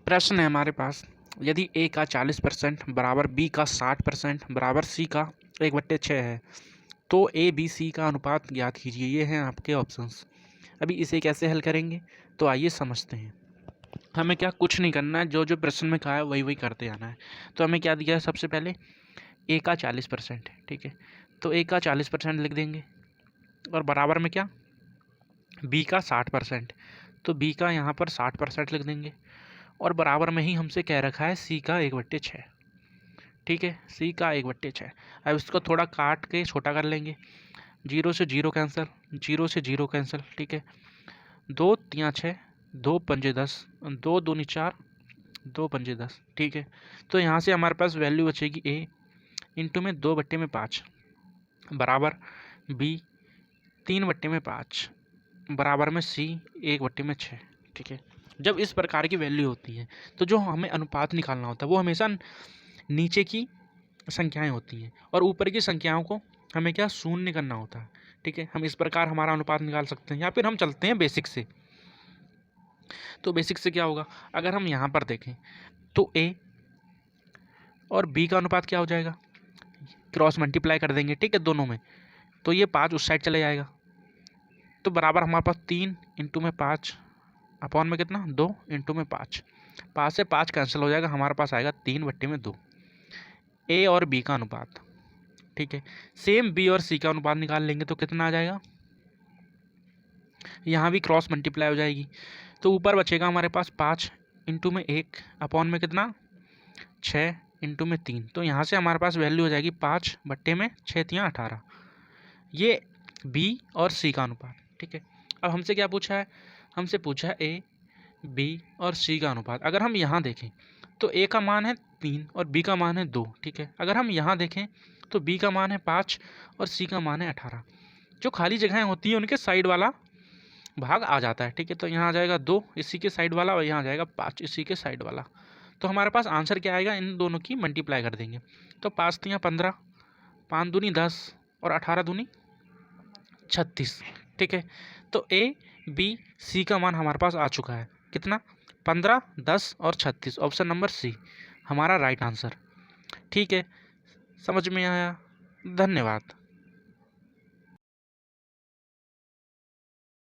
प्रश्न है हमारे पास, यदि ए का 40% बराबर बी का 60% बराबर सी का 1/6 है तो ए बी सी का अनुपात ज्ञात कीजिए। ये हैं आपके ऑप्शंस। अभी इसे कैसे हल करेंगे तो आइए समझते हैं। हमें क्या कुछ नहीं करना है, जो जो प्रश्न में कहा है वही वही करते आना है। तो हमें क्या दिया है, सबसे पहले ए का 40%, ठीक है, तो ए का 40% लिख देंगे और बराबर में क्या, बी का 60%, तो बी का यहाँ पर 60% लिख देंगे और बराबर में ही हमसे कह रखा है सी का 1/6, ठीक है, सी का 1/6। अब इसको थोड़ा काट के छोटा कर लेंगे, 0 से 0 कैंसिल, 0 से 0 कैंसिल, ठीक है, 2 3 6, 2 पंजे 10, 2 दूनी 4, 2 पंजे 10, ठीक है। तो यहाँ से हमारे पास वैल्यू बचेगी ए इंटू में 2/5 बराबर बी 3/5 बराबर में सी 1/6, ठीक है। जब इस प्रकार की वैल्यू होती है तो जो हमें अनुपात निकालना होता है वो हमेशा नीचे की संख्याएं होती हैं और ऊपर की संख्याओं को हमें क्या शून्य करना होता है, ठीक है। हम इस प्रकार हमारा अनुपात निकाल सकते हैं या फिर हम चलते हैं बेसिक से। तो बेसिक से क्या होगा, अगर हम यहाँ पर देखें तो ए और बी का अनुपात क्या हो जाएगा, क्रॉस मल्टीप्लाई कर देंगे, ठीक है, दोनों में, तो ये 5 उस साइड चले जाएगा, तो बराबर हमारे पास 3 इंटू में 5 अपॉन में कितना 2 इंटू में 5, 5 से 5 कैंसिल हो जाएगा, हमारे पास आएगा 3/2 ए और बी का अनुपात, ठीक है। सेम बी और सी का अनुपात निकाल लेंगे तो कितना आ जाएगा, यहाँ भी क्रॉस मल्टीप्लाई हो जाएगी, तो ऊपर बचेगा हमारे पास 5 इंटू में 1 अपॉन में कितना 6 इंटू में 3, तो यहाँ से हमारे पास वैल्यू हो जाएगी 5/6 × 18। ये बी और सी का अनुपात, ठीक है। अब हमसे क्या पूछा है, हमसे पूछा है ए बी और सी का अनुपात। अगर हम यहाँ देखें तो ए का मान है 3 और बी का मान है 2, ठीक है। अगर हम यहाँ देखें तो बी का मान है 5 और सी का मान है 18। जो खाली जगहें होती हैं उनके साइड वाला भाग आ जाता है, ठीक है। तो यहाँ आ जाएगा 2 इसी के साइड वाला और यहाँ आ जाएगा 5 इसी के साइड वाला। तो हमारे पास आंसर क्या आएगा, इन दोनों की मल्टीप्लाई कर देंगे, तो 5 × 15, 5 दूनी 10 और 18 दूनी 36, ठीक है। तो ए बी सी का मान हमारे पास आ चुका है, कितना 15, 10 और 36, ऑप्शन नंबर सी हमारा राइट आंसर, ठीक है। समझ में आया, धन्यवाद।